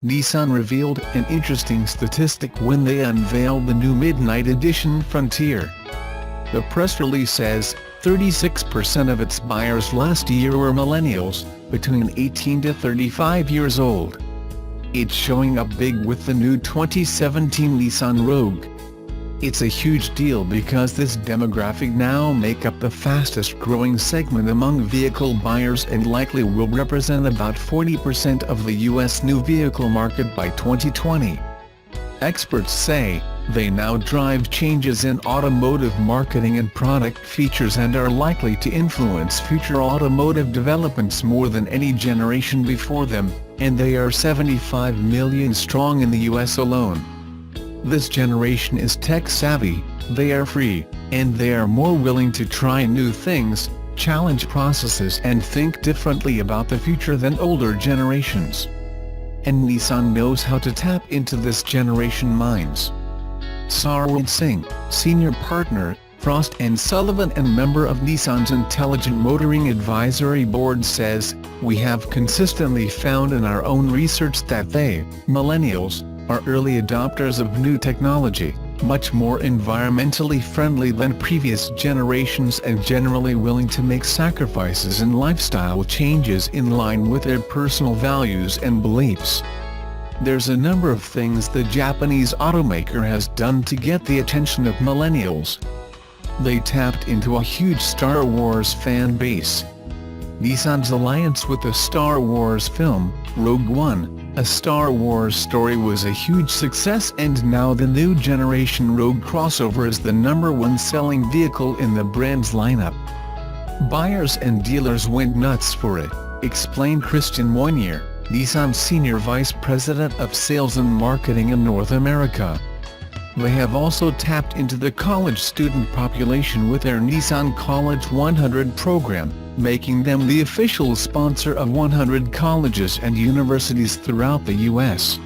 Nissan revealed an interesting statistic when they unveiled the new Midnight Edition Frontier. The press release says, 36% of its buyers last year were millennials, between 18 to 35 years old. It's showing up big with the new 2017 Nissan Rogue. It's a huge deal because this demographic now make up the fastest growing segment among vehicle buyers and likely will represent about 40% of the U.S. new vehicle market by 2020. Experts say, they now drive changes in automotive marketing and product features and are likely to influence future automotive developments more than any generation before them, and they are 75 million strong in the U.S. alone. This generation is tech-savvy, they are free, and they are more willing to try new things, challenge processes and think differently about the future than older generations. And Nissan knows how to tap into this generation minds. Sarwar Singh, senior partner, Frost & Sullivan and member of Nissan's Intelligent Motoring Advisory Board says, "We have consistently found in our own research that they, millennials, are early adopters of new technology, much more environmentally friendly than previous generations and generally willing to make sacrifices in lifestyle changes in line with their personal values and beliefs." There's a number of things the Japanese automaker has done to get the attention of millennials. They tapped into a huge Star Wars fan base. Nissan's alliance with the Star Wars film, Rogue One, a Star Wars story, was a huge success, and now the new generation Rogue crossover is the #1 selling vehicle in the brand's lineup. Buyers and dealers went nuts for it, explained Christian Moynier, Nissan's Senior Vice President of Sales and Marketing in North America. They have also tapped into the college student population with their Nissan College 100 program, making them the official sponsor of 100 colleges and universities throughout the U.S.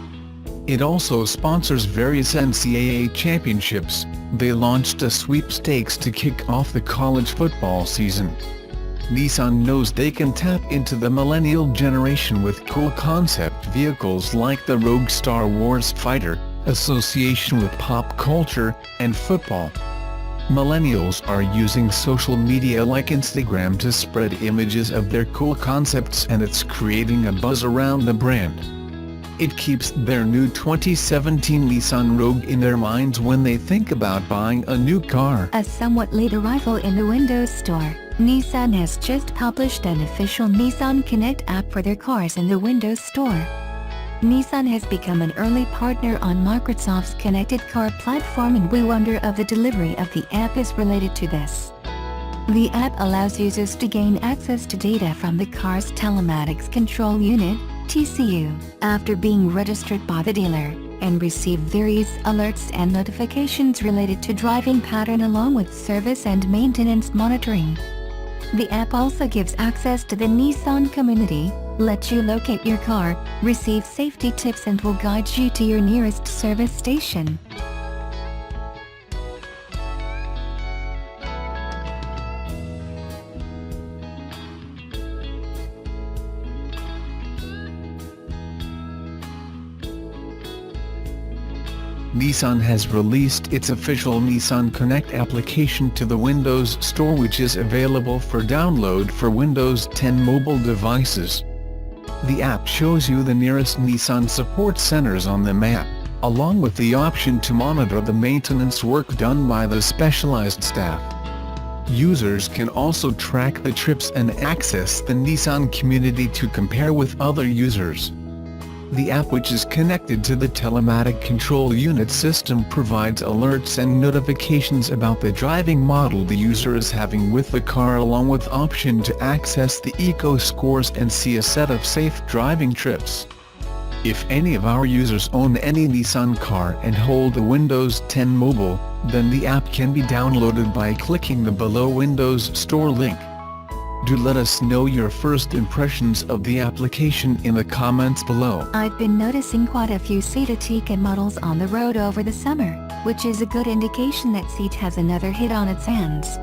It also sponsors various NCAA championships. They launched a sweepstakes to kick off the college football season. Nissan knows they can tap into the millennial generation with cool concept vehicles like the Rogue Star Wars fighter, association with pop culture, and football. Millennials are using social media like Instagram to spread images of their cool concepts, and it's creating a buzz around the brand. It keeps their new 2017 Nissan Rogue in their minds when they think about buying a new car. A somewhat late arrival in the Windows Store, Nissan has just published an official Nissan Connect app for their cars in the Windows Store. Nissan has become an early partner on Microsoft's connected car platform, and we wonder if the delivery of the app is related to this. The app allows users to gain access to data from the car's telematics control unit, TCU, after being registered by the dealer, and receive various alerts and notifications related to driving pattern along with service and maintenance monitoring. The app also gives access to the Nissan community, lets you locate your car, receive safety tips, and will guide you to your nearest service station. Nissan has released its official Nissan Connect application to the Windows Store, which is available for download for Windows 10 mobile devices. The app shows you the nearest Nissan support centers on the map, along with the option to monitor the maintenance work done by the specialized staff. Users can also track the trips and access the Nissan community to compare with other users. The app, which is connected to the telematic control unit system, provides alerts and notifications about the driving model the user is having with the car, along with option to access the eco scores and see a set of safe driving trips. If any of our users own any Nissan car and hold a Windows 10 mobile, then the app can be downloaded by clicking the below Windows Store link. Do let us know your first impressions of the application in the comments below. I've been noticing quite a few Seat Ateca models on the road over the summer, which is a good indication that Seat has another hit on its hands.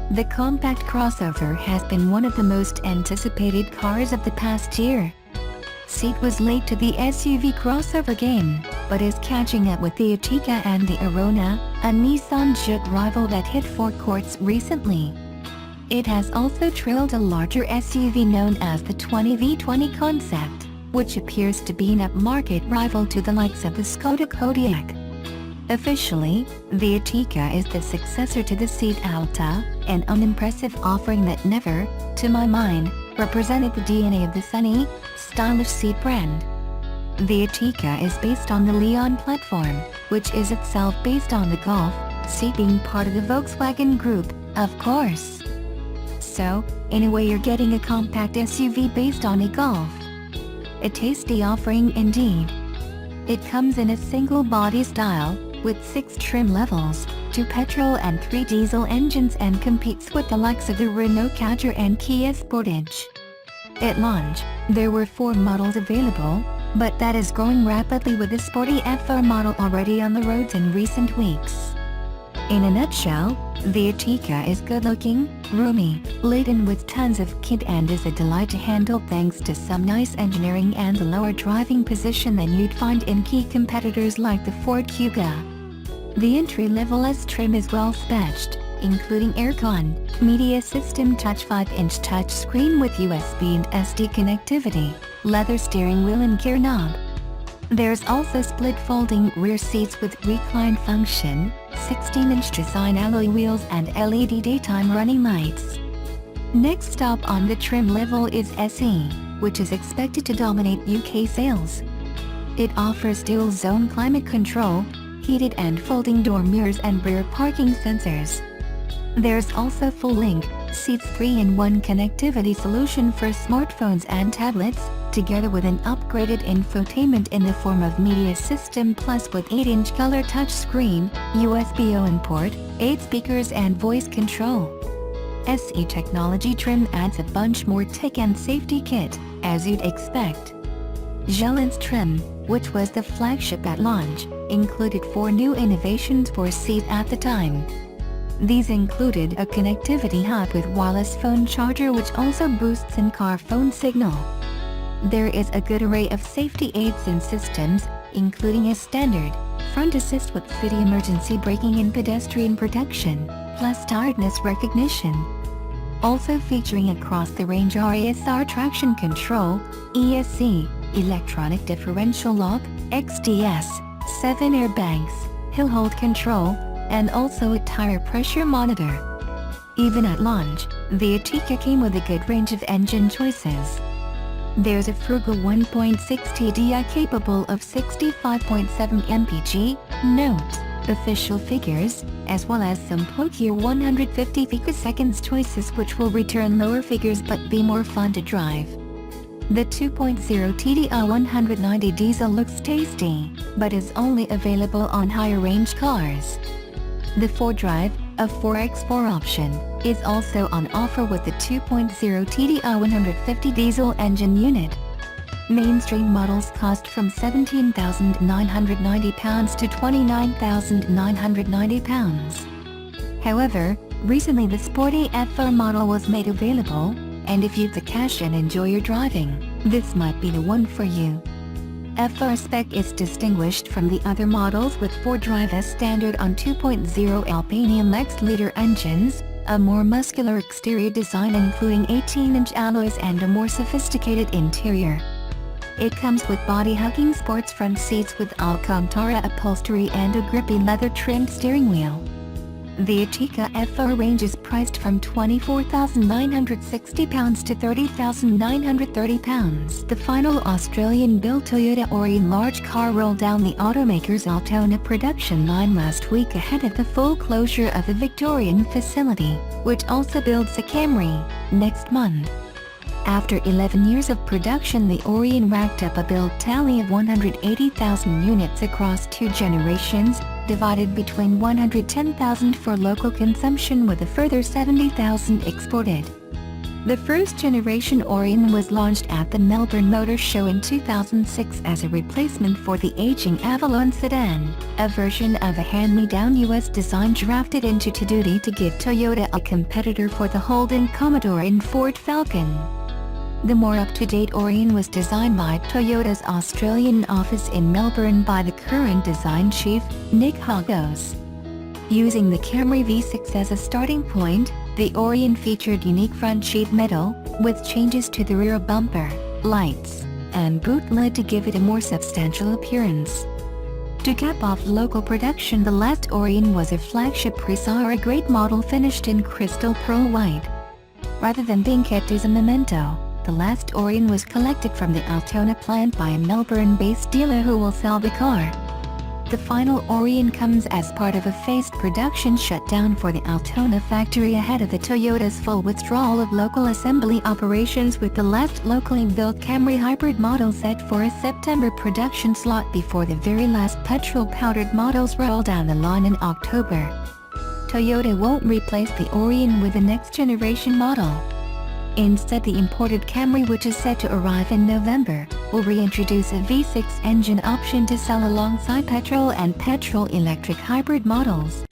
The compact crossover has been one of the most anticipated cars of the past year. Seat was late to the SUV crossover game, but is catching up with the Ertiga and the Arona, a Nissan Juke rival that hit forecourts recently. It has also trailed a larger SUV known as the 20V20 concept, which appears to be an upmarket rival to the likes of the Skoda Kodiaq. Officially, the Ertiga is the successor to the Ceed Alta, an unimpressive offering that never, to my mind, represented the DNA of the sunny, stylish Ceed brand. The Ertiga is based on the Leon platform, which is itself based on the Golf, Ceed being part of the Volkswagen Group, of course. So, in a way you're getting a compact SUV based on a Golf. A tasty offering indeed. It comes in a single body style, with 6 trim levels, 2 petrol and 3 diesel engines, and competes with the likes of the Renault Kadjar and Kia Sportage. At launch, there were 4 models available, but that is growing rapidly with the sporty FR model already on the roads in recent weeks. In a nutshell, the Ertiga is good-looking, roomy, laden with tons of kit, and is a delight to handle thanks to some nice engineering and a lower driving position than you'd find in key competitors like the Ford Kuga. The entry-level S trim is well-spec'd, including aircon, media system, touch 5-inch touchscreen with USB and SD connectivity, leather steering wheel and gear knob. There's also split folding rear seats with recline function, 16-inch design alloy wheels, and LED daytime running lights. Next stop on the trim level is SE, which is expected to dominate UK sales. It offers dual-zone climate control, heated and folding door mirrors, and rear parking sensors. There's also full-length, Seats 3-in-1 connectivity solution for smartphones and tablets, together with an upgraded infotainment in the form of Media System Plus with 8-inch color touchscreen, USB O port, 8 speakers and voice control. SE technology trim adds a bunch more tech and safety kit, as you'd expect. Gelance trim, which was the flagship at launch, included 4 new innovations for Ceed at the time. These included a connectivity hub with wireless phone charger, which also boosts in-car phone signal. There is a good array of safety aids and systems, including a standard front assist with city emergency braking and pedestrian protection, plus tiredness recognition. Also featuring across the range are ASR traction control, ESC, electronic differential lock, XDS, 7 airbags, hill hold control, and also a tire pressure monitor. Even at launch, the Ertiga came with a good range of engine choices. There's a frugal 1.6 TDI capable of 65.7 mpg, note, official figures, as well as some pokier 150 picoseconds choices which will return lower figures but be more fun to drive. The 2.0 TDI 190 diesel looks tasty, but is only available on higher range cars. The 4Drive, a 4x4 option, is also on offer with the 2.0 TDI 150 diesel engine unit. Mainstream models cost from £17,990 to £29,990. However, recently the sporty FR model was made available, and if you've the cash and enjoy your driving, this might be the one for you. FR spec is distinguished from the other models with 4Drive as standard on 2.0 Alpine X-liter engines, a more muscular exterior design including 18-inch alloys and a more sophisticated interior. It comes with body-hugging sports front seats with Alcantara upholstery and a grippy leather-trimmed steering wheel. The Ertiga FR range is priced from £24,960 to £30,930. The final Australian-built Toyota Orion large car rolled down the automaker's Altona production line last week ahead of the full closure of the Victorian facility, which also builds a Camry, next month. After 11 years of production, the Orion racked up a build tally of 180,000 units across 2 generations, divided between 110,000 for local consumption with a further 70,000 exported. The first generation Orion was launched at the Melbourne Motor Show in 2006 as a replacement for the aging Avalon sedan, a version of a hand-me-down US design drafted into duty to give Toyota a competitor for the Holden Commodore and Ford Falcon. The more up-to-date Orion was designed by Toyota's Australian office in Melbourne by the current design chief, Nick Hogos. Using the Camry V6 as a starting point, the Orion featured unique front sheet metal, with changes to the rear bumper, lights, and boot lid to give it a more substantial appearance. To cap off local production, the last Orion was a flagship Presara grade model finished in crystal pearl white. Rather than being kept as a memento, the last Orion was collected from the Altona plant by a Melbourne-based dealer who will sell the car. The final Orion comes as part of a phased production shutdown for the Altona factory ahead of the Toyota's full withdrawal of local assembly operations, with the last locally built Camry hybrid model set for a September production slot before the very last petrol-powdered models roll down the line in October. Toyota won't replace the Orion with the next generation model. Instead, the imported Camry, which is set to arrive in November, will reintroduce a V6 engine option to sell alongside petrol and petrol-electric hybrid models.